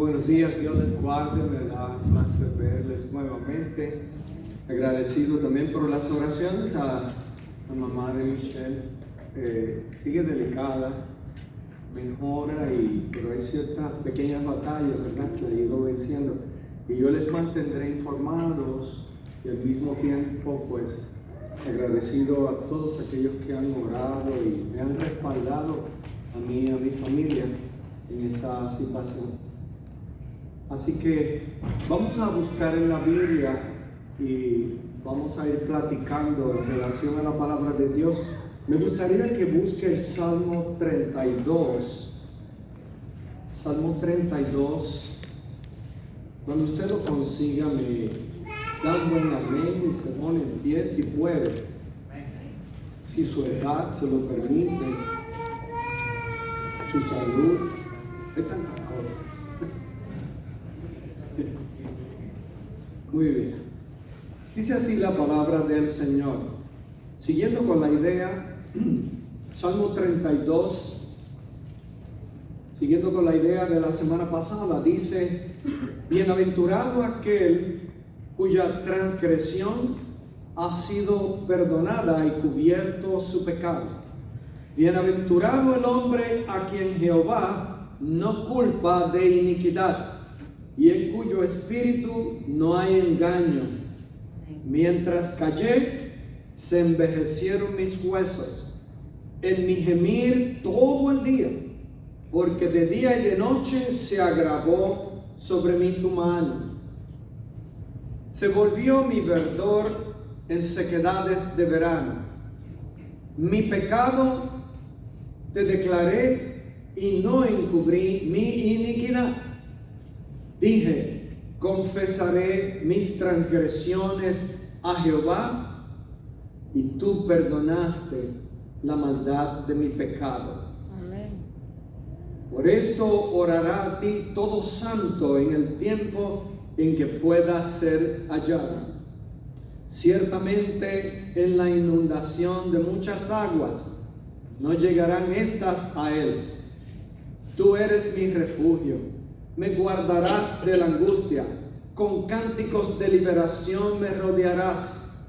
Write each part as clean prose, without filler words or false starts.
buenos días, Dios les guarde, me da placer verles nuevamente. Agradecido también por las oraciones a la mamá de Michelle. Sigue delicada, mejora, pero hay ciertas pequeñas batallas, ¿verdad?, que ha ido venciendo. Y yo les mantendré informados y al mismo tiempo, pues, agradecido a todos aquellos que han orado y me han respaldado a mí y a mi familia en esta situación. Así que vamos a buscar en la Biblia y vamos a ir platicando en relación a la palabra de Dios. Me gustaría que busque el Salmo 32. Salmo 32. Cuando usted lo consiga, me da un buen amén y se pone en pie si puede. Si su edad se lo permite, su salud, hay tantas cosas. Muy bien. Dice así la palabra del Señor. Siguiendo con la idea, Salmo 32, siguiendo con la idea de la semana pasada, dice: bienaventurado aquel cuya transgresión ha sido perdonada y cubierto su pecado. Bienaventurado el hombre a quien Jehová no culpa de iniquidad y en cuyo espíritu no hay engaño. Mientras callé, se envejecieron mis huesos en mi gemir todo el día, porque de día y de noche se agravó sobre mí tu mano. Se volvió mi verdor en sequedades de verano. Mi pecado te declaré y no encubrí mi iniquidad. Dije: confesaré mis transgresiones a Jehová, y tú perdonaste la maldad de mi pecado. Amén. Por esto orará a ti todo santo en el tiempo en que pueda ser hallado. Ciertamente en la inundación de muchas aguas no llegarán estas a él. Tú eres mi refugio. Me guardarás de la angustia, con cánticos de liberación me rodearás.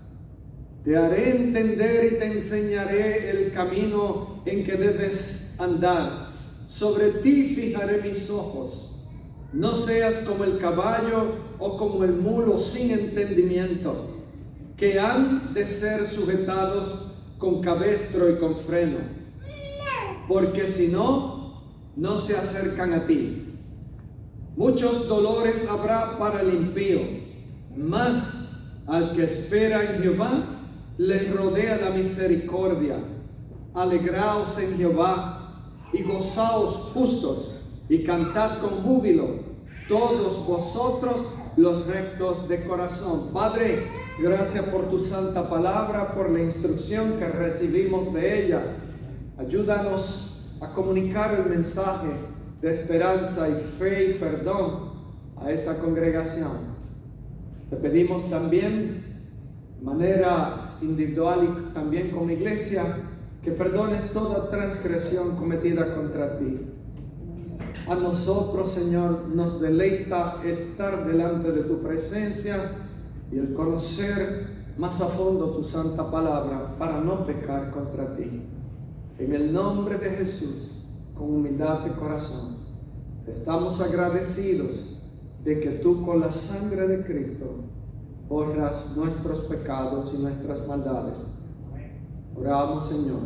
Te haré entender y te enseñaré el camino en que debes andar. Sobre ti fijaré mis ojos. No seas como el caballo o como el mulo sin entendimiento, que han de ser sujetados con cabestro y con freno, porque si no, no se acercan a ti. Muchos dolores habrá para el impío, mas al que espera en Jehová le rodea la misericordia. Alegraos en Jehová y gozaos justos, y cantad con júbilo todos vosotros los rectos de corazón. Padre, gracias por tu santa palabra, por la instrucción que recibimos de ella. Ayúdanos a comunicar el mensaje de esperanza y fe y perdón a esta congregación. Te pedimos también, de manera individual y también como iglesia, que perdones toda transgresión cometida contra ti. A nosotros, Señor, nos deleita estar delante de tu presencia y el conocer más a fondo tu santa palabra para no pecar contra ti. En el nombre de Jesús, con humildad de corazón, estamos agradecidos de que tú, con la sangre de Cristo, borras nuestros pecados y nuestras maldades. Oramos, Señor,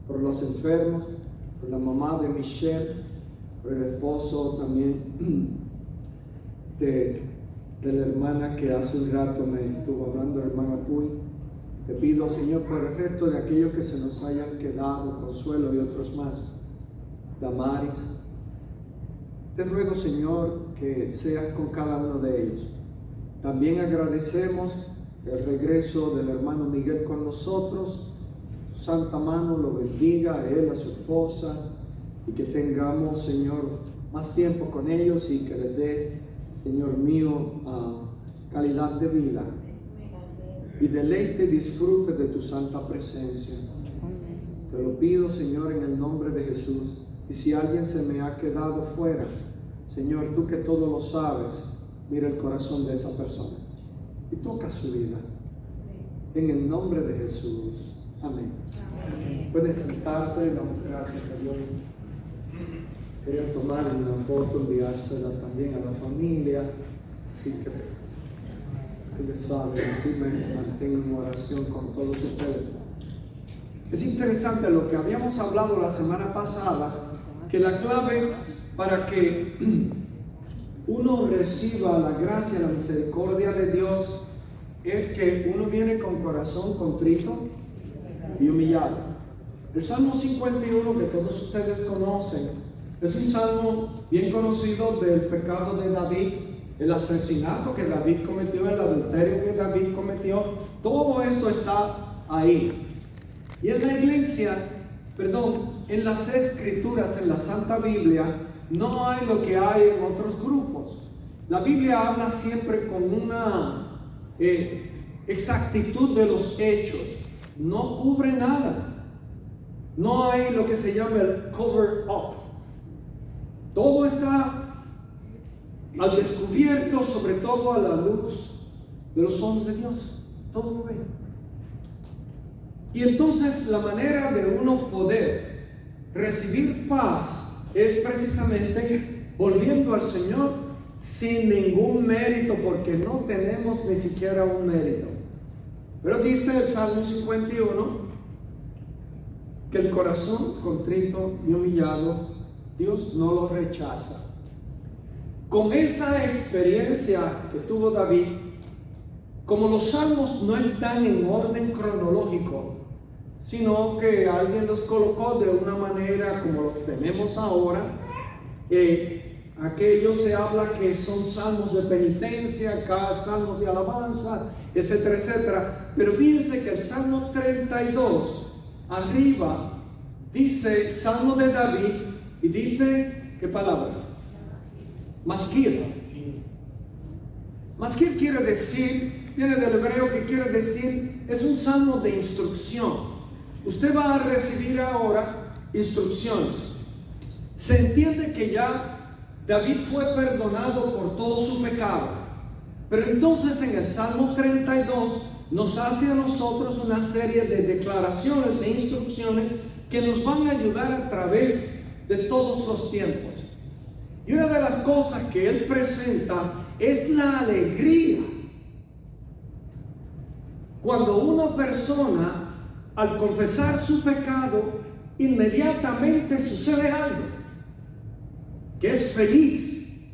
por los enfermos, por la mamá de Michelle, por el esposo también de la hermana que hace un rato me estuvo hablando, la hermana Puy. Te pido, Señor, por el resto de aquellos que se nos hayan quedado, Consuelo y otros más, Damaris. Te ruego, Señor, que seas con cada uno de ellos. También agradecemos el regreso del hermano Miguel con nosotros. Tu santa mano lo bendiga a él, a su esposa, y que tengamos, Señor, más tiempo con ellos y que les des, Señor mío, calidad de vida. Y deleite y disfrute de tu santa presencia. Te lo pido, Señor, en el nombre de Jesús. Y si alguien se me ha quedado fuera, Señor, tú que todo lo sabes, mira el corazón de esa persona y toca su vida. En el nombre de Jesús. Amén. Pueden sentarse, damos gracias a Dios. Quería tomar una foto, enviársela también a la familia. Así que les sabe, así me mantengo en oración con todos ustedes. Es interesante lo que habíamos hablado la semana pasada, que la clave para que uno reciba la gracia y la misericordia de Dios es que uno viene con corazón contrito y humillado. El Salmo 51, que todos ustedes conocen, es un salmo bien conocido del pecado de David, el asesinato que David cometió, el adulterio que David cometió. Todo esto está ahí. Y en la iglesia, en las escrituras, en la Santa Biblia, no hay lo que hay en otros grupos. La Biblia habla siempre con una exactitud de los hechos. No cubre nada. No hay lo que se llama el cover up. Todo está al descubierto, sobre todo a la luz de los ojos de Dios. Todo lo ve. Y entonces la manera de uno poder recibir paz es precisamente volviendo al Señor sin ningún mérito, porque no tenemos ni siquiera un mérito. Pero dice el Salmo 51 que el corazón contrito y humillado Dios no lo rechaza. Con esa experiencia que tuvo David, como los salmos no están en orden cronológico, sino que alguien los colocó de una manera como los tenemos ahora, aquellos se habla que son salmos de penitencia, acá salmos de alabanza, etcétera, etcétera. Pero fíjense que el Salmo 32, arriba, dice Salmo de David, y dice, ¿qué palabra? Masquir. Masquir quiere decir, viene del hebreo que quiere decir, es un salmo de instrucción. Usted va a recibir ahora instrucciones. Se entiende que ya David fue perdonado por todo su pecado. Pero entonces en el Salmo 32 nos hace a nosotros una serie de declaraciones e instrucciones que nos van a ayudar a través de todos los tiempos. Y una de las cosas que él presenta es la alegría. Cuando una persona, al confesar su pecado, inmediatamente sucede algo, que es feliz.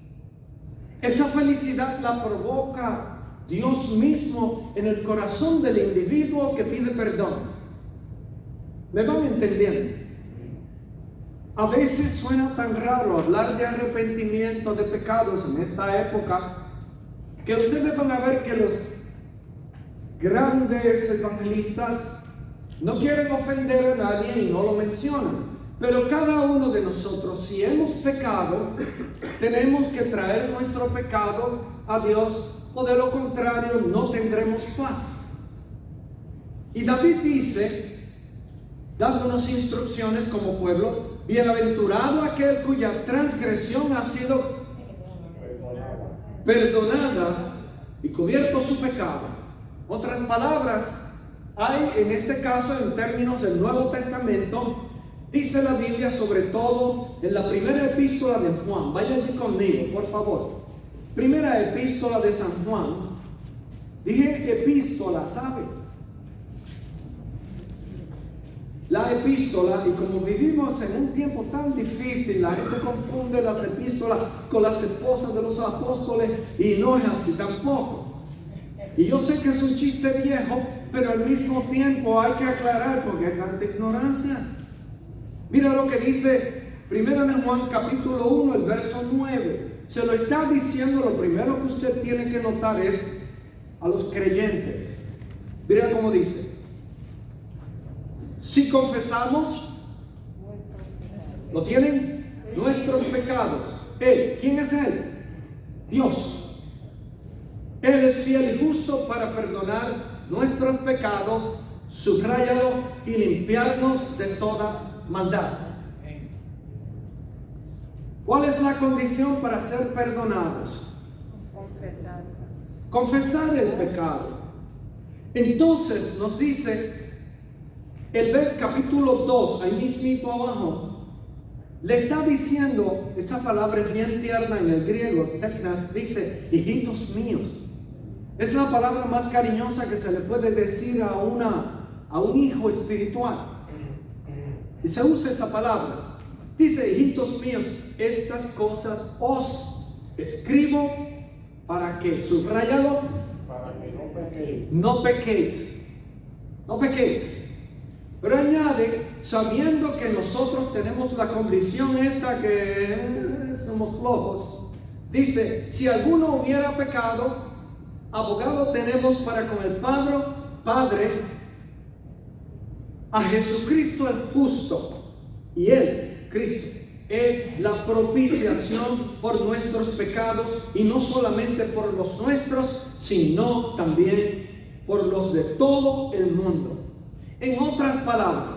Esa felicidad la provoca Dios mismo en el corazón del individuo que pide perdón. ¿Me van entendiendo? A veces suena tan raro hablar de arrepentimiento de pecados en esta época, que ustedes van a ver que los grandes evangelistas no quieren ofender a nadie y no lo mencionan. Pero cada uno de nosotros, si hemos pecado, tenemos que traer nuestro pecado a Dios, o de lo contrario no tendremos paz. Y David dice, dándonos instrucciones como pueblo, bienaventurado aquel cuya transgresión ha sido perdonada y cubierto su pecado. Otras palabras, hay en este caso, en términos del Nuevo Testamento, dice la Biblia, sobre todo en la primera epístola de Juan. Vaya allí conmigo, por favor. Primera epístola de San Juan. Dije epístola, ¿sabe? La epístola, y como vivimos en un tiempo tan difícil, la gente confunde las epístolas con las esposas de los apóstoles, y no es así tampoco. Y yo sé que es un chiste viejo, pero al mismo tiempo hay que aclarar porque hay tanta ignorancia. Mira lo que dice Primera de Juan capítulo 1, el verso 9. Se lo está diciendo, lo primero que usted tiene que notar es a los creyentes. Mira cómo dice: si confesamos, ¿lo tienen? Nuestros pecados. Él, ¿quién es Él? Dios. Él es fiel y justo para perdonar nuestros pecados, subráyalo, y limpiarnos de toda maldad. ¿Cuál es la condición para ser perdonados? Confesar el pecado. Entonces nos dice el capítulo 2, ahí mismito abajo, le está diciendo, esa palabra es bien tierna en el griego, teknas, dice, hijitos míos. Es la palabra más cariñosa que se le puede decir a un hijo espiritual. Y se usa esa palabra. Dice, hijitos míos, estas cosas os escribo para que, subrayado, para que no pequéis. no pequéis. No pequéis. Pero añade, sabiendo que nosotros tenemos la condición esta que somos flojos, dice, si alguno hubiera pecado, abogado tenemos para con el Padre, a Jesucristo el justo. Y Él, Cristo, es la propiciación por nuestros pecados, y no solamente por los nuestros, sino también por los de todo el mundo. En otras palabras,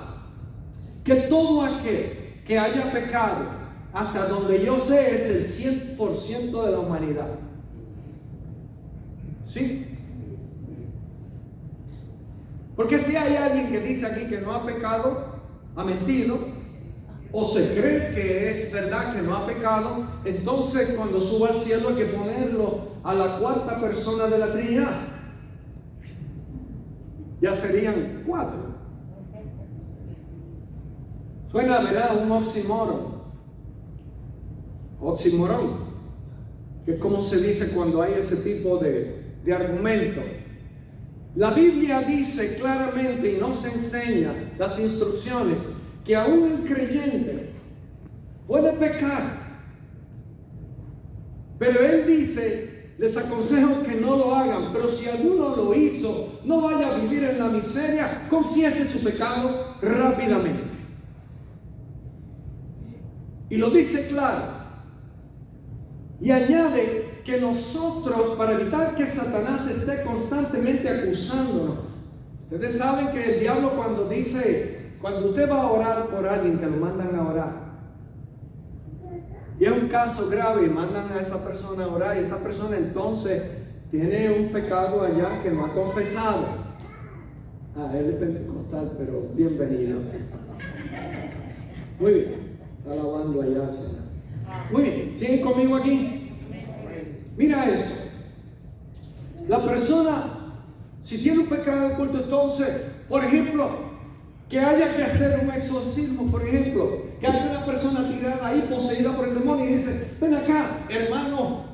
que todo aquel que haya pecado, hasta donde yo sé, es el 100% de la humanidad. ¿Sí? Porque si hay alguien que dice aquí que no ha pecado, ha mentido, o se cree que es verdad que no ha pecado, entonces cuando suba al cielo hay que ponerlo a la cuarta persona de la Trinidad. Ya serían 4. Suena, ¿verdad?, un oxímoron. Oxímoron, que es como se dice cuando hay ese tipo de argumento. La Biblia dice claramente y nos enseña las instrucciones que aún el creyente puede pecar, pero Él dice, les aconsejo que no lo hagan, pero si alguno lo hizo, no vaya a vivir en la miseria, confiese su pecado rápidamente. Y lo dice claro, y añade que nosotros, para evitar que Satanás esté constantemente acusándonos, ustedes saben que el diablo cuando usted va a orar por alguien que lo mandan a orar, y es un caso grave y mandan a esa persona a orar, y esa persona entonces tiene un pecado allá que no ha confesado. Él es pentecostal, pero bienvenido. Muy bien, está alabando allá al Señor. Muy bien, ¿siguen conmigo aquí? Mira esto. La persona, si tiene un pecado oculto, entonces, por ejemplo, que haya que hacer un exorcismo, por ejemplo, que haya una persona tirada ahí poseída por el demonio y dice, ven acá, hermano,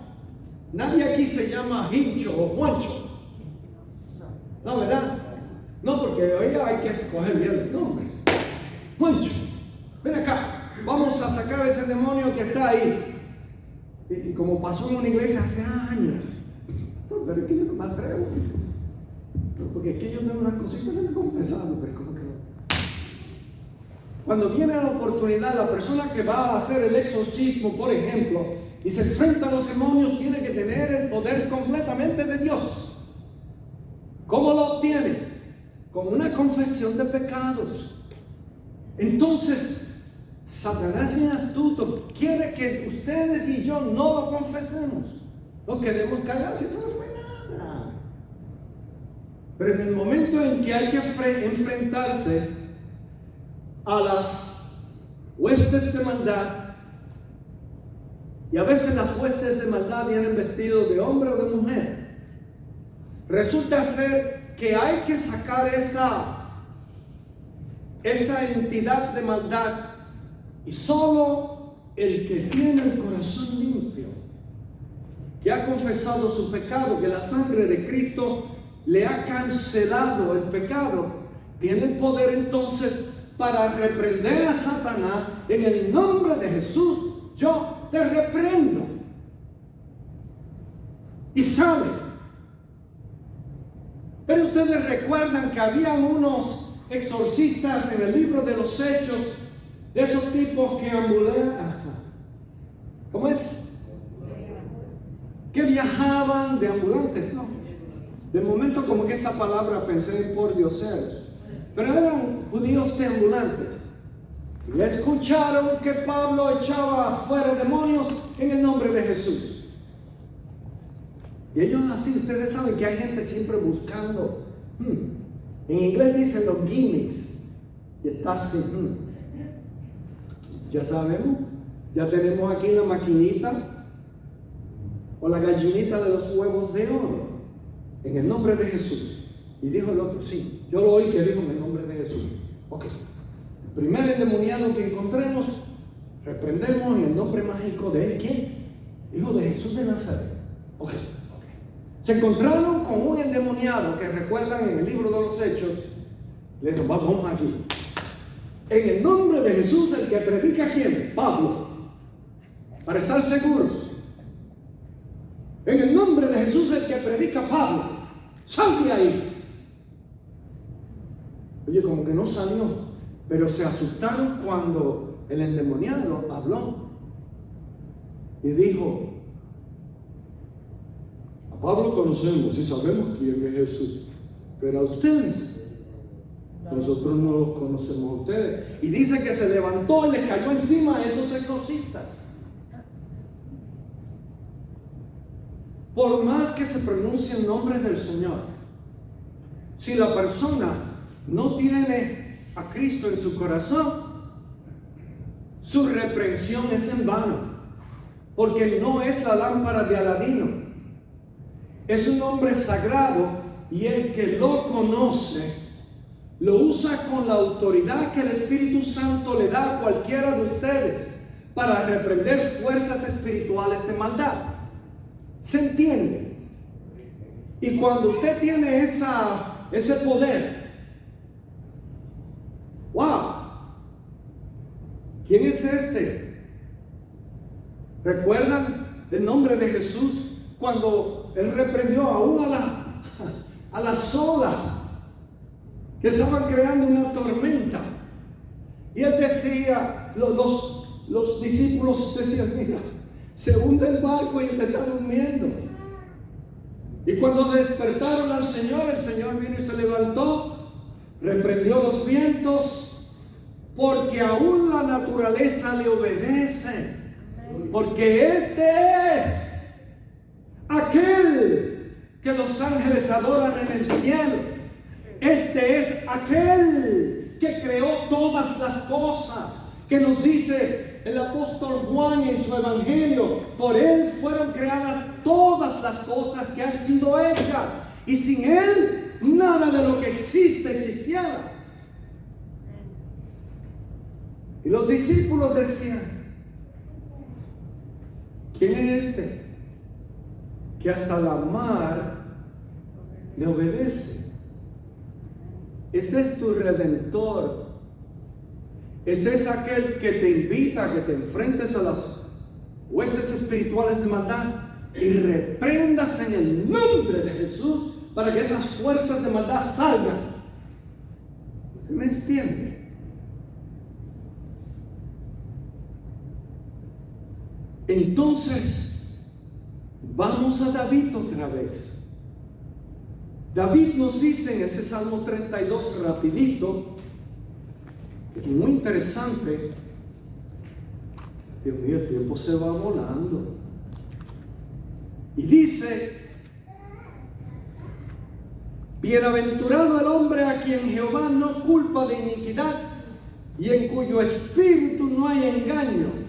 nadie aquí se llama Hincho o Juancho. No, ¿verdad? No, porque hoy hay que escoger bien los nombres. Juancho, ven acá, vamos a sacar ese demonio que está ahí. Y como pasó en una iglesia hace años, pero es que yo no me atrevo, porque es que yo tengo unas cositas que me he confesado, pero como que no. Cuando viene la oportunidad, la persona que va a hacer el exorcismo, por ejemplo, y se enfrenta a los demonios, tiene que tener el poder completamente de Dios. ¿Cómo lo obtiene? Con una confesión de pecados. Entonces, Satanás bien astuto quiere que ustedes y yo no lo confesemos, no queremos callados, eso no fue nada. Pero en el momento en que hay que enfrentarse a las huestes de maldad, y a veces las huestes de maldad vienen vestidos de hombre o de mujer, resulta ser que hay que sacar esa entidad de maldad. Y solo el que tiene el corazón limpio, que ha confesado su pecado, que la sangre de Cristo le ha cancelado el pecado, tiene el poder entonces para reprender a Satanás. En el nombre de Jesús, yo te reprendo. Y sabe, pero ustedes recuerdan que habían unos exorcistas en el libro de los Hechos, de esos tipos que ambulaban, ¿cómo es? Que viajaban de ambulantes, ¿no? De momento como que esa palabra pensé en pordioseros, pero eran judíos deambulantes. Y escucharon que Pablo echaba fuera demonios en el nombre de Jesús. Y ellos así, ustedes saben que hay gente siempre buscando. En inglés dicen los gimmicks. Y está así. Ya sabemos. Ya tenemos aquí la maquinita o la gallinita de los huevos de oro. En el nombre de Jesús. Y dijo el otro, sí, yo lo oí que dijo en el nombre de Jesús. Ok. El primer endemoniado que encontremos, reprendemos en el nombre mágico de él. ¿Quién? Hijo de Jesús de Nazaret. Ok. Se encontraron con un endemoniado que recuerdan en el libro de los Hechos. Le dijo, vamos aquí. En el nombre de Jesús, el que predica, ¿quién? Pablo. Para estar seguros. En el nombre de Jesús, el que predica, Pablo. Sal de ahí. Oye, como que no salió. Pero se asustaron cuando el endemoniado habló. Y dijo, a Pablo conocemos y sabemos quién es Jesús. Pero a ustedes, nosotros no los conocemos a ustedes. Y dice que se levantó y les cayó encima a esos exorcistas. Por más que se pronuncien nombres del Señor, si la persona no tiene a Cristo en su corazón, su reprensión es en vano, porque no es la lámpara de Aladino, es un hombre sagrado, y el que lo conoce lo usa con la autoridad que el Espíritu Santo le da a cualquiera de ustedes para reprender fuerzas espirituales de maldad. ¿Se entiende? Y cuando usted tiene ese poder, ¡wow! ¿Quién es este? ¿Recuerdan el nombre de Jesús cuando Él reprendió aún a las olas que estaban creando una tormenta? Y Él decía, los discípulos decían, mira, se hunde el barco y te está durmiendo. Y cuando se despertaron al Señor, el Señor vino y se levantó, reprendió los vientos, porque aún la naturaleza le obedece, porque este es aquel que los ángeles adoran en el cielo. Este es aquel que creó todas las cosas, que nos dice el apóstol Juan en su evangelio, por Él fueron creadas todas las cosas que han sido hechas, y sin Él nada de lo que existe existiera. Y los discípulos decían, ¿quién es este que hasta la mar le obedece? Este es tu Redentor. Este es aquel que te invita a que te enfrentes a las huestes espirituales de maldad y reprendas en el nombre de Jesús para que esas fuerzas de maldad salgan. ¿Usted me entiende? Entonces, vamos a David otra vez. David nos dice en ese Salmo 32 rapidito, es muy interesante. Dios mío, el tiempo se va volando. Y dice, bienaventurado el hombre a quien Jehová no culpa de iniquidad y en cuyo espíritu no hay engaño.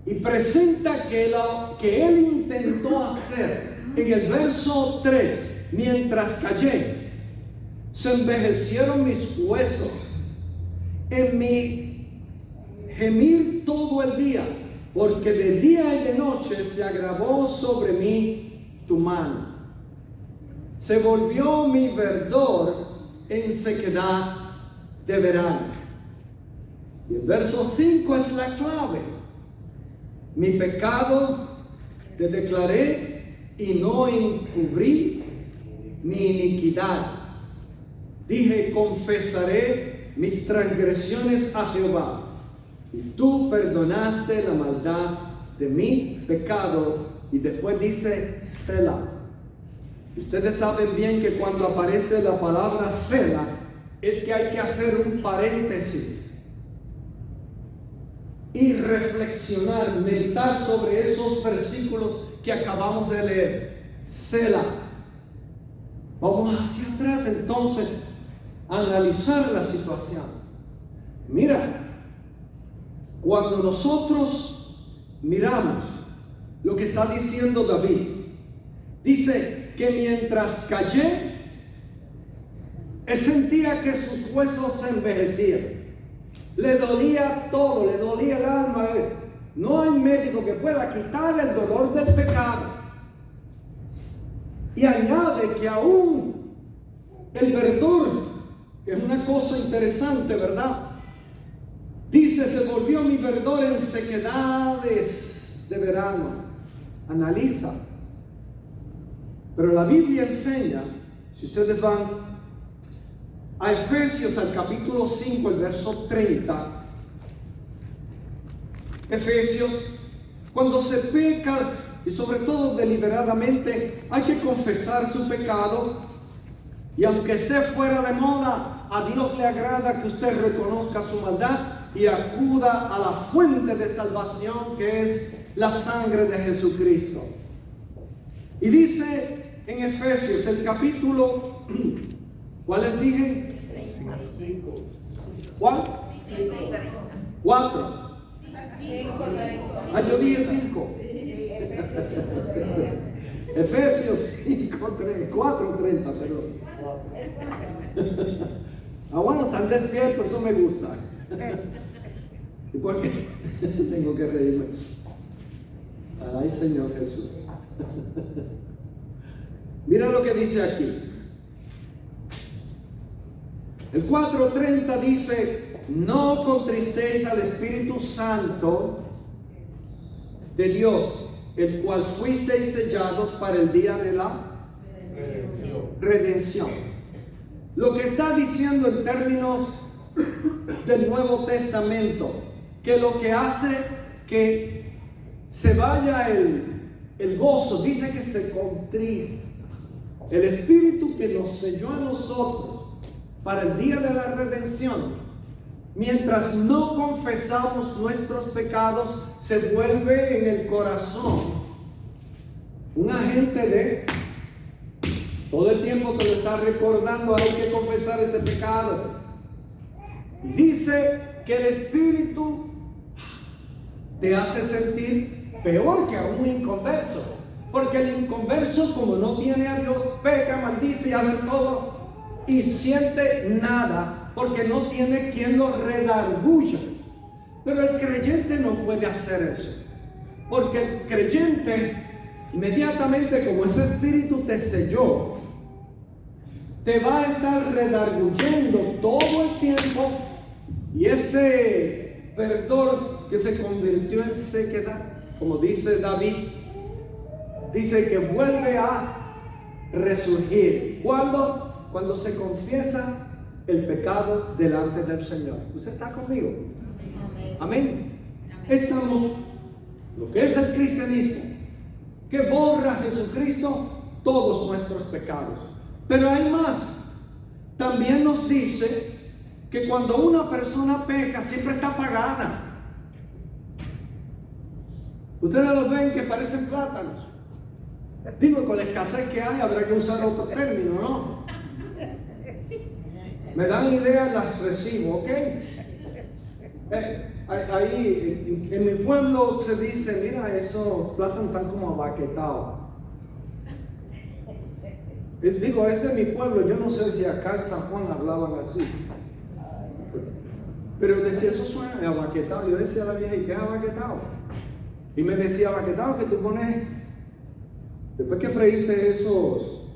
Y presenta que él intentó hacer en el verso 3, mientras callé, se envejecieron mis huesos en mi gemir todo el día, porque de día y de noche se agravó sobre mí tu mano. Se volvió mi verdor en sequedad de verano. Y el verso 5 es la clave. Mi pecado te declaré y no encubrí mi iniquidad. Dije, confesaré mis transgresiones a Jehová, y tú perdonaste la maldad de mi pecado. Y después dice Selah. Ustedes saben bien que cuando aparece la palabra Selah es que hay que hacer un paréntesis. y reflexionar, meditar sobre esos versículos que acabamos de leer. Selah. Vamos hacia atrás entonces a analizar la situación. Mira, cuando nosotros miramos lo que está diciendo David, dice que mientras callé, él sentía que sus huesos se envejecían. Le dolía todo, le dolía el alma. No hay médico que pueda quitar el dolor del pecado. Y añade que aún el verdor, que es una cosa interesante, ¿verdad? Dice, se volvió mi verdor en sequedades de verano. Analiza. Pero la Biblia enseña, si ustedes van a Efesios, al capítulo 5, el verso 30. Efesios, cuando se peca, y sobre todo deliberadamente, hay que confesar su pecado. Y aunque esté fuera de moda, a Dios le agrada que usted reconozca su maldad y acuda a la fuente de salvación, que es la sangre de Jesucristo. Y dice en Efesios, el capítulo, ¿cuál les dije? 5. ¿Cuál? 4. Yo dije 5. Efesios 4:30, perdón. Bueno, están despiertos, eso me gusta. ¿Y por qué? Tengo que reírme. Ay, Señor Jesús. Mira lo que dice aquí. El 4:30 dice: no contristéis al Espíritu Santo de Dios, el cual fuisteis sellados para el día de la redención. Lo que está diciendo en términos del Nuevo Testamento, que lo que hace que se vaya el gozo, dice que se contrista. El Espíritu que nos selló a nosotros para el día de la redención, mientras no confesamos nuestros pecados, se vuelve en el corazón un agente de todo el tiempo que lo está recordando, hay que confesar ese pecado. Y dice que el Espíritu te hace sentir peor que a un inconverso, porque el inconverso, como no tiene a Dios, peca, maldice y hace todo y siente nada, porque no tiene quien lo redarguya. Pero el creyente no puede hacer eso, porque el creyente, inmediatamente como ese Espíritu te selló, te va a estar redarguyendo todo el tiempo, y ese verdor que se convirtió en sequedad, como dice David, dice que vuelve a resurgir. ¿Cuándo? Cuando se confiesa el pecado delante del Señor. ¿Usted está conmigo? Amén. Amén. Estamos, lo que es el cristianismo, que borra a Jesucristo todos nuestros pecados. Pero hay más. También nos dice que cuando una persona peca, siempre está pagada. Ustedes los ven que parecen plátanos. Digo, con la escasez que hay, habrá que usar otro término, ¿no? Me dan ideas, las recibo, ¿ok? Ahí en mi pueblo se dice: mira, esos plátanos están como abaquetados. Digo, ese es mi pueblo. Yo no sé si acá en San Juan hablaban así, pero decía, eso suena abaquetado. Yo decía a la vieja: ¿y qué es abaquetado? Y me decía: abaquetado, que tú pones, después que freíste esos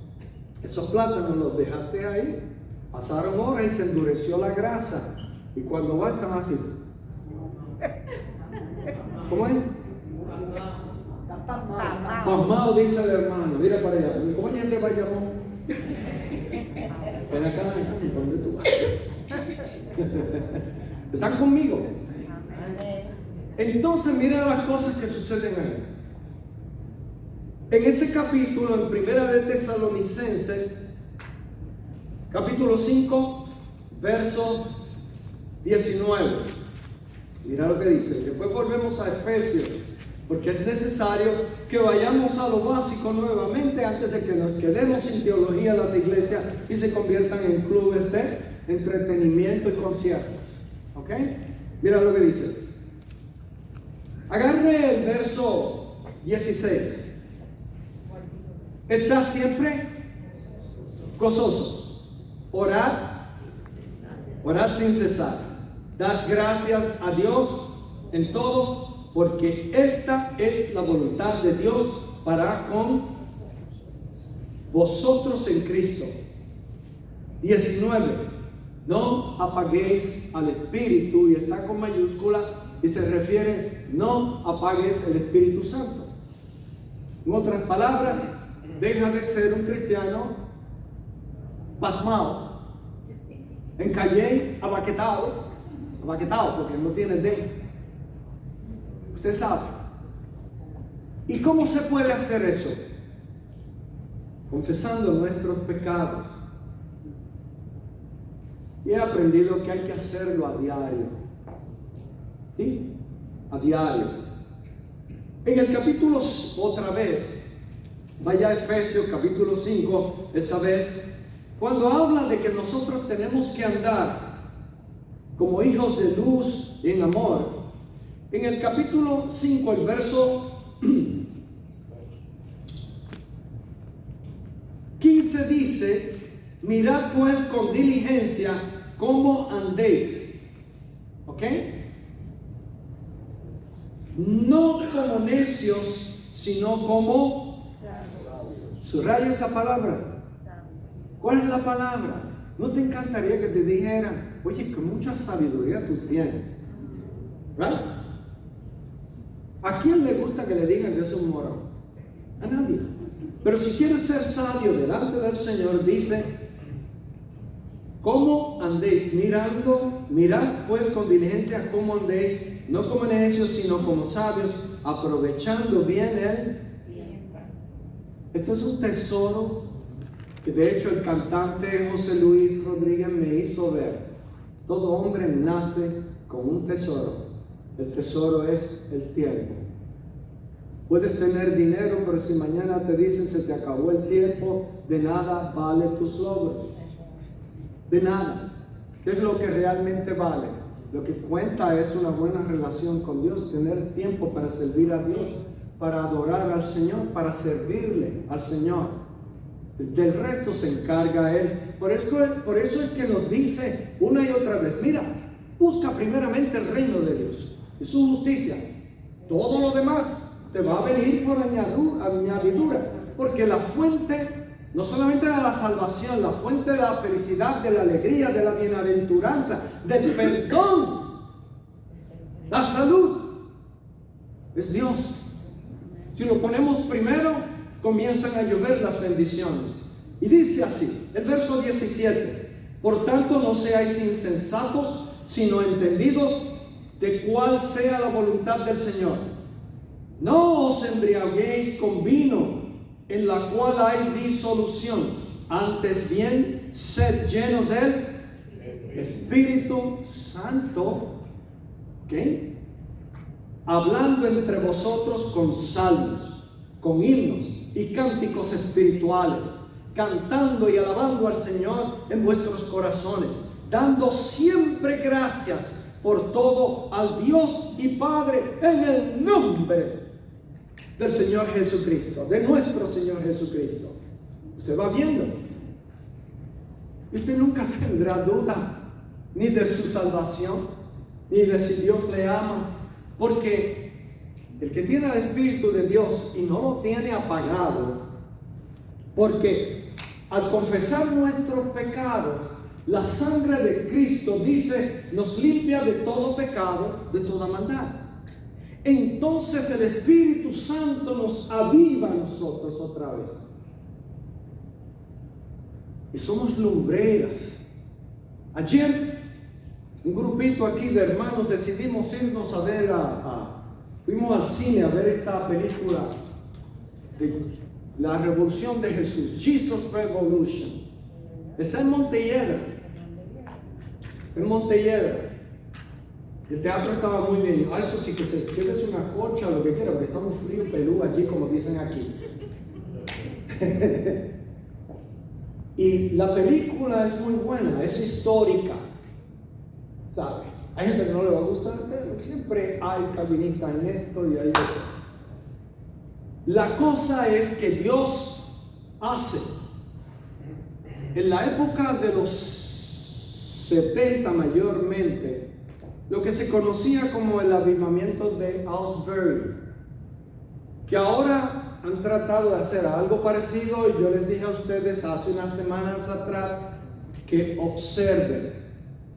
plátanos, los dejaste ahí, pasaron horas y se endureció la grasa, y cuando va están así. ¿Cómo es? Pasmado, dice el hermano. Mira para allá. ¿Cómo es de Bayamón? Ven acá, ¿dónde tú vas? ¿Están conmigo? Entonces mira las cosas que suceden ahí. En ese capítulo, en Primera de Tesalonicenses, capítulo 5, verso 19. Mira lo que dice. Después volvemos a Efesios, porque es necesario que vayamos a lo básico nuevamente antes de que nos quedemos sin teología en las iglesias y se conviertan en clubes de entretenimiento y conciertos. ¿Ok? Mira lo que dice. Agarre el verso 16. Está siempre gozoso. Orad sin cesar. Dad gracias a Dios en todo, porque esta es la voluntad de Dios para con vosotros en Cristo. 19. No apaguéis al Espíritu, y está con mayúscula, y se refiere, no apagues el Espíritu Santo. En otras palabras, deja de ser un cristiano pasmado, encallé, abaquetado porque no tiene D. Usted sabe. ¿Y cómo se puede hacer eso? Confesando nuestros pecados. Y he aprendido que hay que hacerlo a diario. ¿Sí? A diario. En el capítulo, otra vez, vaya a Efesios capítulo 5, esta vez, cuando habla de que nosotros tenemos que andar como hijos de luz en amor. En el capítulo 5, el verso 15 dice: mirad pues con diligencia cómo andéis. ¿Ok? No como necios, sino como... Subraya esa palabra. ¿Cuál es la palabra? ¿No te encantaría que te dijeran, oye, que mucha sabiduría tú tienes? ¿Right? ¿A quién le gusta que le digan que es un morón? A nadie. Pero si quieres ser sabio delante del Señor, dice: ¿cómo andéis? Mirad pues con diligencia cómo andéis, no como necios, sino como sabios, aprovechando bien el tiempo. Esto es un tesoro que de hecho el cantante José Luis Rodríguez me hizo ver. Todo hombre nace con un tesoro. El tesoro es el tiempo. Puedes tener dinero, pero si mañana te dicen se te acabó el tiempo, de nada vale tus logros. De nada. ¿Qué es lo que realmente vale? Lo que cuenta es una buena relación con Dios, tener tiempo para servir a Dios, para adorar al Señor, para servirle al Señor. Del resto se encarga Él. Por eso es que nos dice una y otra vez: mira, busca primeramente el reino de Dios y su justicia. Todo lo demás te va a venir por añadidura. Porque la fuente no solamente de la salvación, la fuente de la felicidad, de la alegría, de la bienaventuranza, del perdón, la salud, es Dios. Si lo ponemos primero, comienzan a llover las bendiciones. Y dice así, el verso 17: por tanto no seáis insensatos, sino entendidos de cuál sea la voluntad del Señor. No os embriaguéis con vino, en la cual hay disolución, antes bien sed llenos del Espíritu Santo, ¿qué? Hablando entre vosotros con salmos, con himnos y cánticos espirituales, cantando y alabando al Señor en vuestros corazones, dando siempre gracias por todo al Dios y Padre, en el nombre del Señor Jesucristo, de nuestro Señor Jesucristo. Usted va viendo, y usted nunca tendrá dudas ni de su salvación, ni de si Dios le ama, porque el que tiene el Espíritu de Dios y no lo tiene apagado, porque al confesar nuestros pecados, la sangre de Cristo, dice, nos limpia de todo pecado, de toda maldad. Entonces el Espíritu Santo nos aviva a nosotros otra vez. Y somos lumbreras. Ayer, un grupito aquí de hermanos decidimos irnos a ver fuimos al cine a ver esta película de la Revolución de Jesús, Jesus Revolution. Está en Montelledra. El teatro estaba muy bien. Ah, eso sí, que se lleves una colcha, lo que quiera, porque está muy frío, pelú allí, como dicen aquí. Y la película es muy buena, es histórica, ¿sabe? Hay gente que no le va a gustar, pero siempre hay calvinistas en esto y hay otro. La cosa es que Dios hace. En la época de los 70 mayormente, lo que se conocía como el avivamiento de Asbury, que ahora han tratado de hacer algo parecido, y yo les dije a ustedes hace unas semanas atrás que observen,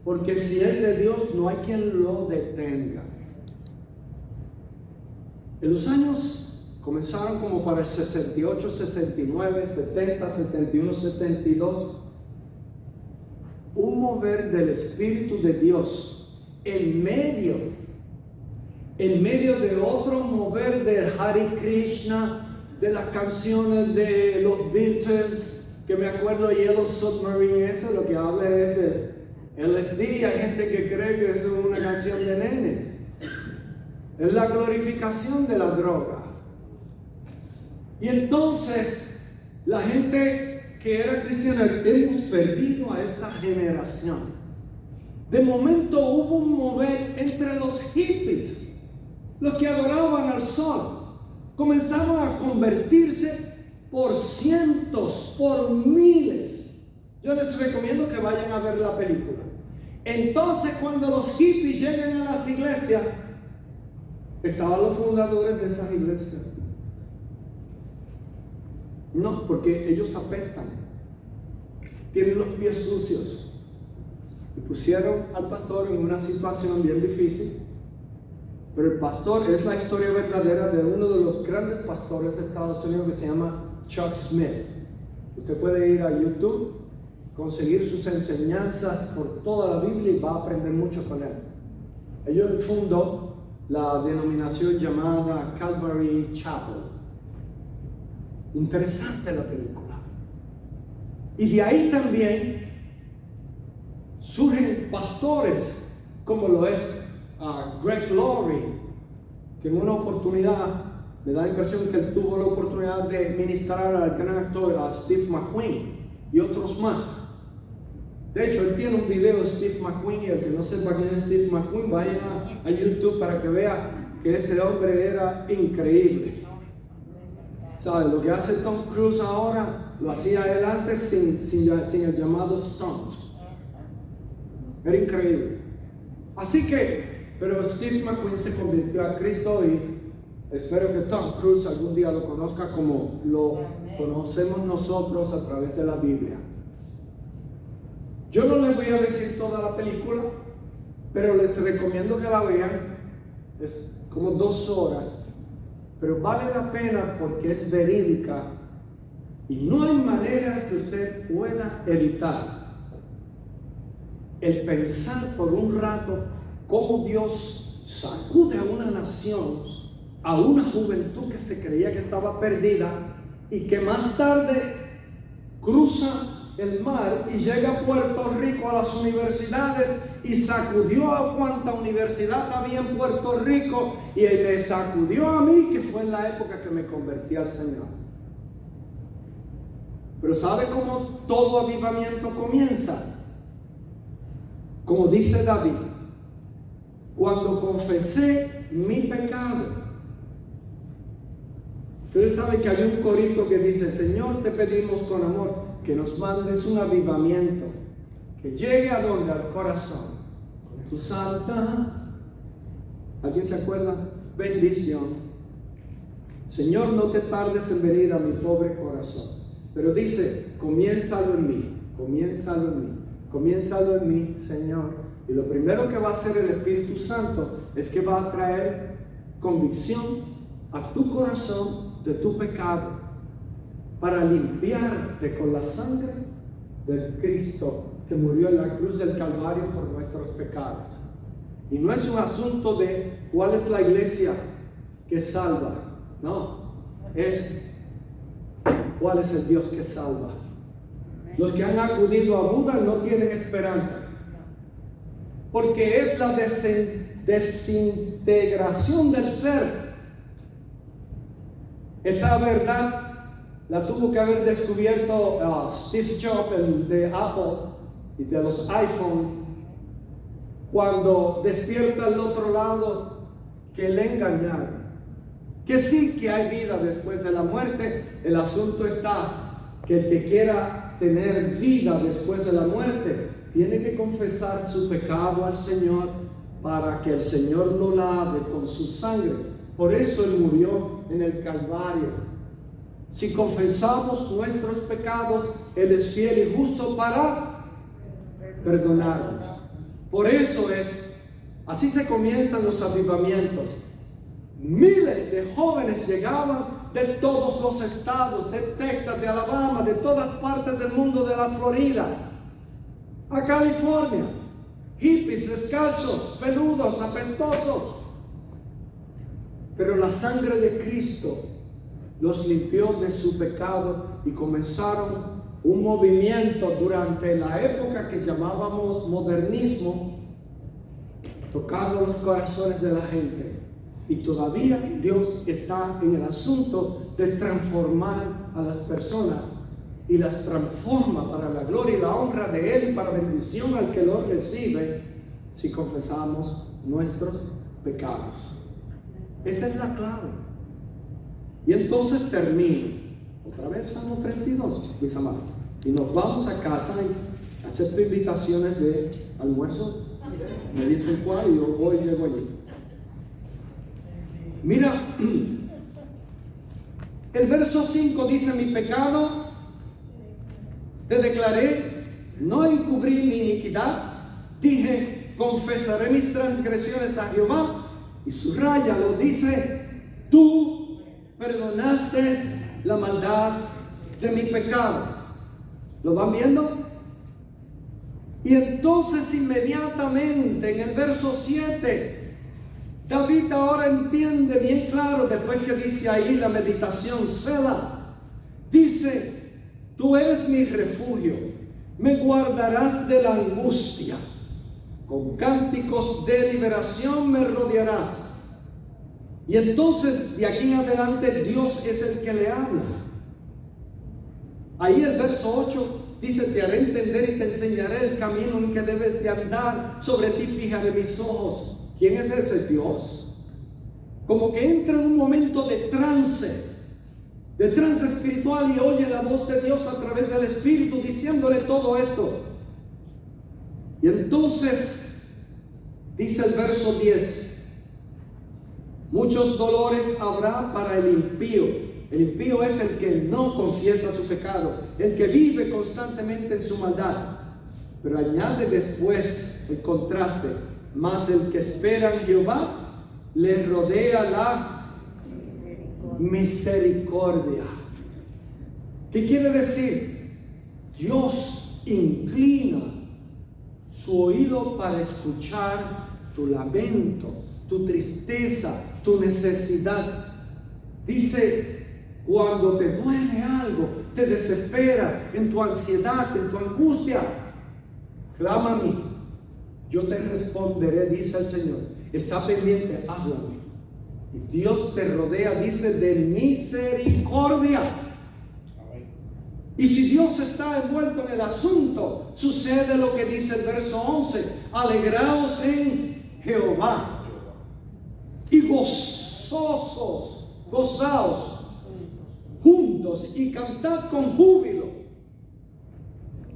porque si es de Dios no hay quien lo detenga. En los años comenzaron como para el 68, 69, 70, 71, 72, un mover del Espíritu de Dios en medio de otro mover del Hare Krishna, de las canciones de los Beatles, que me acuerdo Yellow Submarine, eso lo que habla es de LSD. Hay gente que cree que eso es una canción de nenes. Es la glorificación de la droga. Y entonces la gente que era cristiana, hemos perdido a esta generación. De momento hubo un mover entre los hippies, los que adoraban al sol. Comenzaron a convertirse por cientos, por miles. Yo les recomiendo que vayan a ver la película. Entonces, cuando los hippies llegan a las iglesias, estaban los fundadores de esas iglesias. No, porque ellos apestan, tienen los pies sucios. Y pusieron al pastor en una situación bien difícil. Pero el pastor es la historia verdadera de uno de los grandes pastores de Estados Unidos que se llama Chuck Smith. Usted puede ir a YouTube, conseguir sus enseñanzas por toda la Biblia y va a aprender mucho con él. Ellos fundó la denominación llamada Calvary Chapel. Interesante la película. Y de ahí también surgen pastores como lo es Greg Laurie, que en una oportunidad me da la impresión que él tuvo la oportunidad de ministrar al gran actor a Steve McQueen y otros más. De hecho, él tiene un video de Steve McQueen, y el que no sepa quién es Steve McQueen, vaya a YouTube para que vea que ese hombre era increíble. ¿Sabe? Lo que hace Tom Cruise ahora, lo hacía él antes sin el llamado stunt. Era increíble. Así que, pero Steve McQueen se convirtió a Cristo y espero que Tom Cruise algún día lo conozca como lo conocemos nosotros a través de la Biblia. Yo no les voy a decir toda la película, pero les recomiendo que la vean. Es como 2 horas, pero vale la pena porque es verídica y no hay maneras que usted pueda evitar el pensar por un rato cómo Dios sacude a una nación, a una juventud que se creía que estaba perdida y que más tarde cruza el mar y llega a Puerto Rico a las universidades y sacudió a cuanta universidad había en Puerto Rico y me sacudió a mí, que fue en la época que me convertí al Señor. Pero ¿sabe cómo todo avivamiento comienza? Como dice David, cuando confesé mi pecado. Ustedes saben que hay un corito que dice: Señor, te pedimos con amor que nos mandes un avivamiento que llegue a donde, al corazón, con tu santa, ¿alguien se acuerda? Bendición. Señor, no te tardes en venir a mi pobre corazón. Pero dice: comiénzalo en mí, comiénzalo en mí, comiénzalo en mí, Señor. Y lo primero que va a hacer el Espíritu Santo es que va a traer convicción a tu corazón de tu pecado, para limpiarte con la sangre del Cristo que murió en la cruz del Calvario por nuestros pecados. Y no es un asunto de cuál es la iglesia que salva, no, es cuál es el Dios que salva. Los que han acudido a Buda no tienen esperanza, porque es la desintegración del ser. Esa verdad la tuvo que haber descubierto Steve Jobs, el de Apple y de los iPhone, cuando despierta al otro lado que le engañaron. Que sí que hay vida después de la muerte. El asunto está que el que quiera tener vida después de la muerte tiene que confesar su pecado al Señor para que el Señor lo lave con su sangre. Por eso Él murió en el Calvario. Si confesamos nuestros pecados, Él es fiel y justo para perdonarnos. Por eso así se comienzan los avivamientos. Miles de jóvenes llegaban de todos los estados, de Texas, de Alabama, de todas partes del mundo, de la Florida, a California. Hippies, descalzos, peludos, apestosos. Pero la sangre de Cristo los limpió de su pecado y comenzaron un movimiento durante la época que llamábamos modernismo, tocando los corazones de la gente. Y todavía Dios está en el asunto de transformar a las personas y las transforma para la gloria y la honra de Él y para bendición al que lo recibe si confesamos nuestros pecados. Esa es la clave. Y entonces termino otra vez Salmo 32, mis amados, y nos vamos a casa y acepto invitaciones de almuerzo. Me dicen cuál y yo voy y llego allí. Mira, el verso 5 dice: mi pecado te declaré, no encubrí mi iniquidad, dije, confesaré mis transgresiones a Jehová, y subrayalo, dice, tú perdonaste la maldad de mi pecado. ¿Lo van viendo? Y entonces inmediatamente en el verso 7, David ahora entiende bien claro, después que dice ahí la meditación Selah, dice, tú eres mi refugio, me guardarás de la angustia, con cánticos de liberación me rodearás. Y entonces de aquí en adelante Dios es el que le habla. Ahí el verso 8 dice, te haré entender y te enseñaré el camino en que debes de andar, sobre ti fijaré mis ojos. ¿Quién es ese? Dios. Como que entra en un momento de trance espiritual y oye la voz de Dios a través del Espíritu diciéndole todo esto. Y entonces dice el verso 10, muchos dolores habrá para el impío. El impío es el que no confiesa su pecado, el que vive constantemente en su maldad. Pero añade después el contraste, mas el que espera en Jehová le rodea la misericordia. ¿Qué quiere decir? Dios inclina su oído para escuchar tu lamento, tu tristeza, tu necesidad. Dice, cuando te duele algo, te desespera, en tu ansiedad, en tu angustia, clama a mí, yo te responderé, dice el Señor. Está pendiente, háblame. Y Dios te rodea, dice, de misericordia. Y si Dios está envuelto en el asunto, sucede lo que dice el verso 11, alegraos en Jehová y gozaos juntos y cantad con júbilo,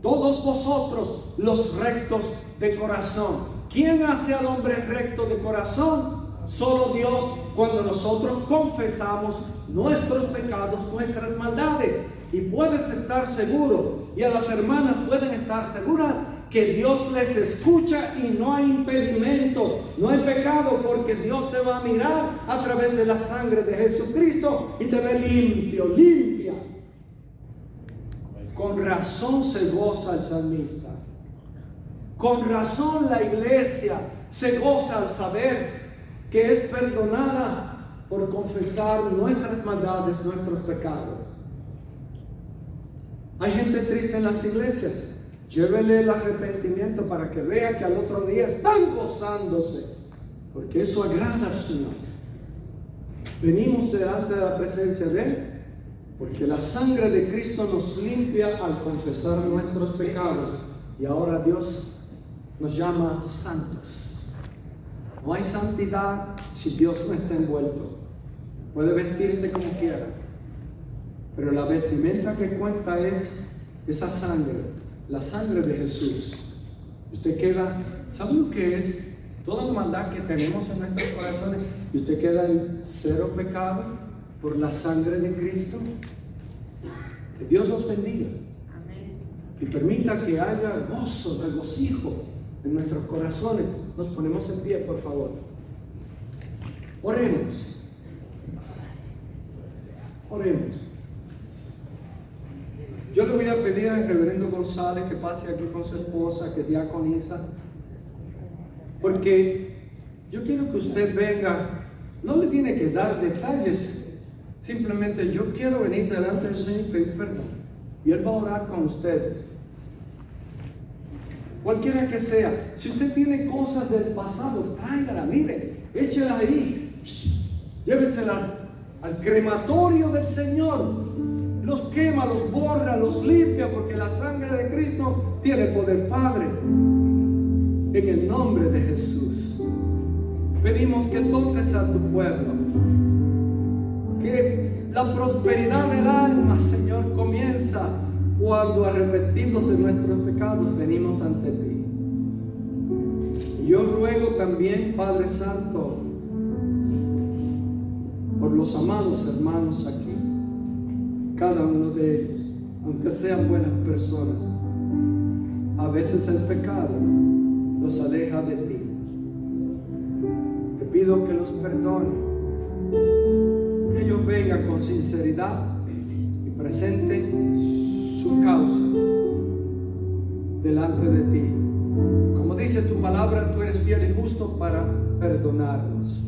todos vosotros los rectos de corazón. ¿Quién hace al hombre recto de corazón? Solo Dios, cuando nosotros confesamos nuestros pecados, nuestras maldades. Y puedes estar seguro, y a las hermanas pueden estar seguras, que Dios les escucha y no hay impedimento, no hay pecado, porque Dios te va a mirar a través de la sangre de Jesucristo y te ve limpio, limpia. Con razón se goza el salmista. Con razón la iglesia se goza al saber que es perdonada por confesar nuestras maldades, nuestros pecados. Hay gente triste en las iglesias. Llévele el arrepentimiento para que vea que al otro día están gozándose porque eso agrada al Señor. Venimos delante de la presencia de Él, porque la sangre de Cristo nos limpia al confesar nuestros pecados. Y ahora Dios nos llama santos. No hay santidad si Dios no está envuelto. Puede vestirse como quiera, pero la vestimenta que cuenta es esa sangre, la sangre de Jesús. Usted queda, ¿sabe lo que es? Toda la maldad que tenemos en nuestros corazones, y usted queda en cero pecado por la sangre de Cristo. Que Dios los bendiga. Amén. Y permita que haya gozo, regocijo en nuestros corazones. Nos ponemos en pie, por favor. Oremos. Oremos. Yo le voy a pedir al reverendo González que pase aquí con su esposa, que diaconiza, porque yo quiero que usted venga. No le tiene que dar detalles, simplemente yo quiero venir delante del Señor y pedir perdón, y Él va a orar con ustedes. Cualquiera que sea, si usted tiene cosas del pasado, tráigala, mire, échela ahí, llévesela al crematorio del Señor. Los quema, los borra, los limpia, porque la sangre de Cristo tiene poder. Padre, en el nombre de Jesús, pedimos que toques a tu pueblo, que la prosperidad del alma, Señor, comienza cuando, arrepentidos de nuestros pecados, venimos ante ti. Y yo ruego también, Padre Santo, por los amados hermanos aquí, cada uno de ellos, aunque sean buenas personas, a veces el pecado los aleja de ti. Te pido que los perdone, que ellos vengan con sinceridad y presenten su causa delante de ti. Como dice tu palabra, tú eres fiel y justo para perdonarnos.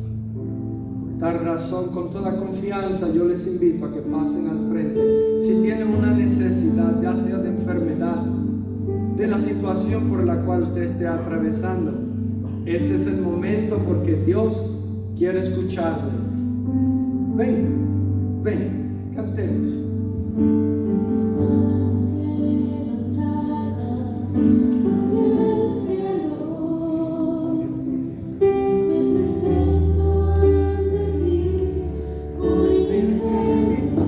Por tal razón, con toda confianza, yo les invito a que pasen al frente. Si tienen una necesidad, ya sea de enfermedad, de la situación por la cual usted esté atravesando, este es el momento, porque Dios quiere escucharle. Ven, ven, cantemos. Mis manos levantadas hacia el cielo, me presento ante ti, hoy me siento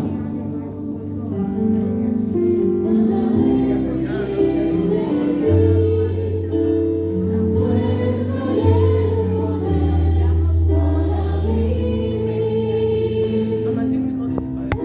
para recibir de ti la fuerza y el poder para vivir. Amantísimo Dios, Padre.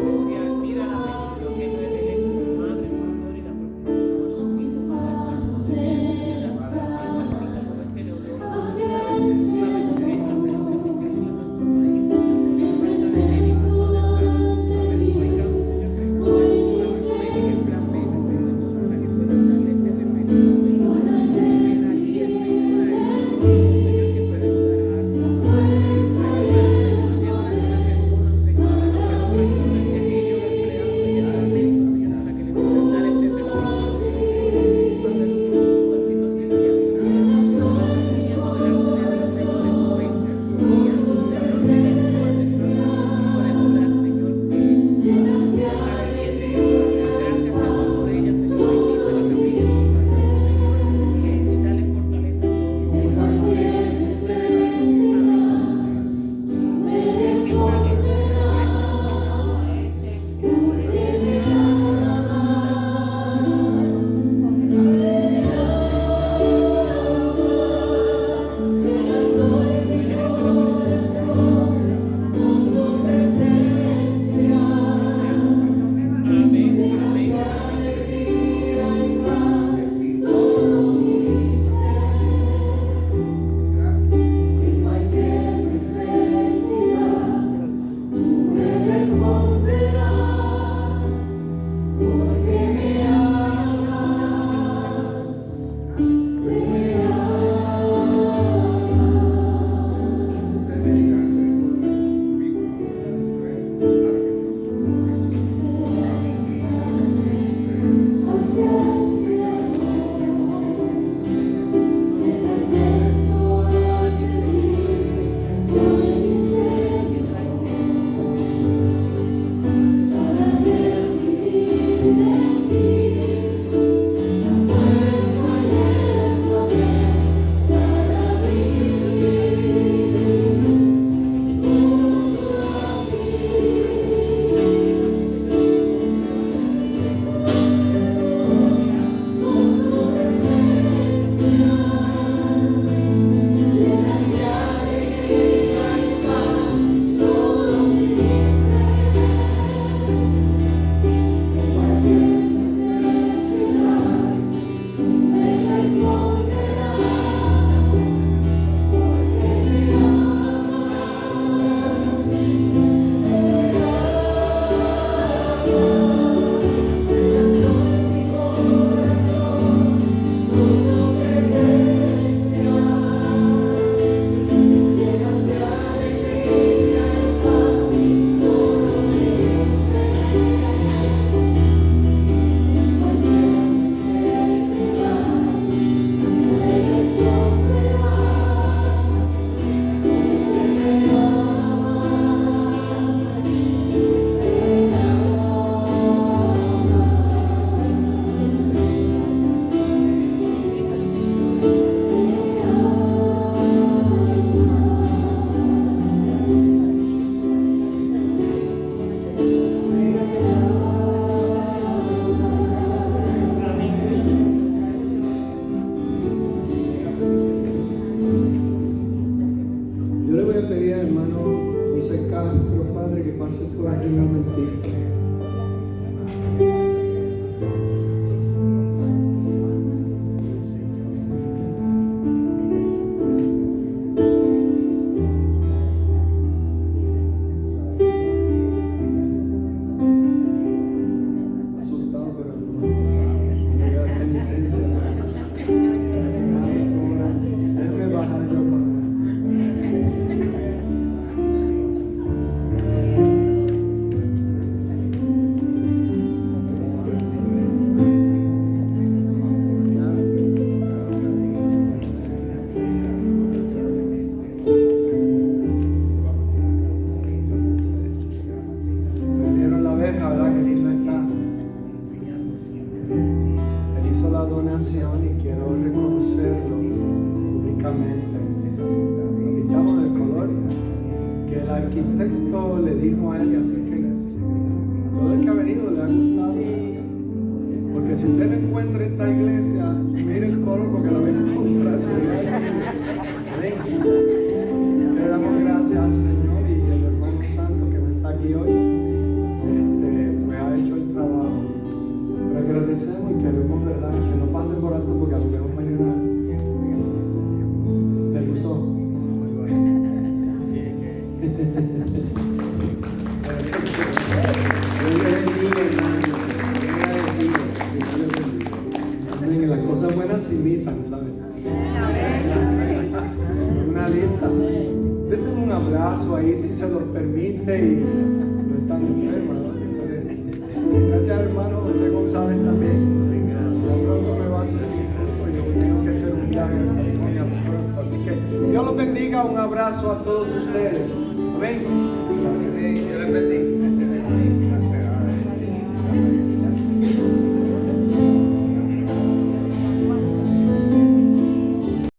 arquitecto le dijo a él, así que todo el que ha venido le ha gustado. Porque si usted no encuentra esta iglesia, mire el coro porque la va a encontrar. Amén. Le damos gracias al Señor y al hermano santo que está aquí hoy. Pues ha hecho el trabajo. Pero agradecemos y queremos, ¿verdad?, que no pase por alto porque a lo mejor mañana les gustó. Las cosas buenas se imitan, ¿sabes? Una lista. Desen un abrazo ahí si se los permite y no están enfermos, ¿no? Gracias, hermano José González también. Ya pronto me va a hacer un curso, yo tengo que hacer un viaje a California pronto. Así que Dios los bendiga, un abrazo a todos ustedes. Amén. Gracias. Dios les bendiga.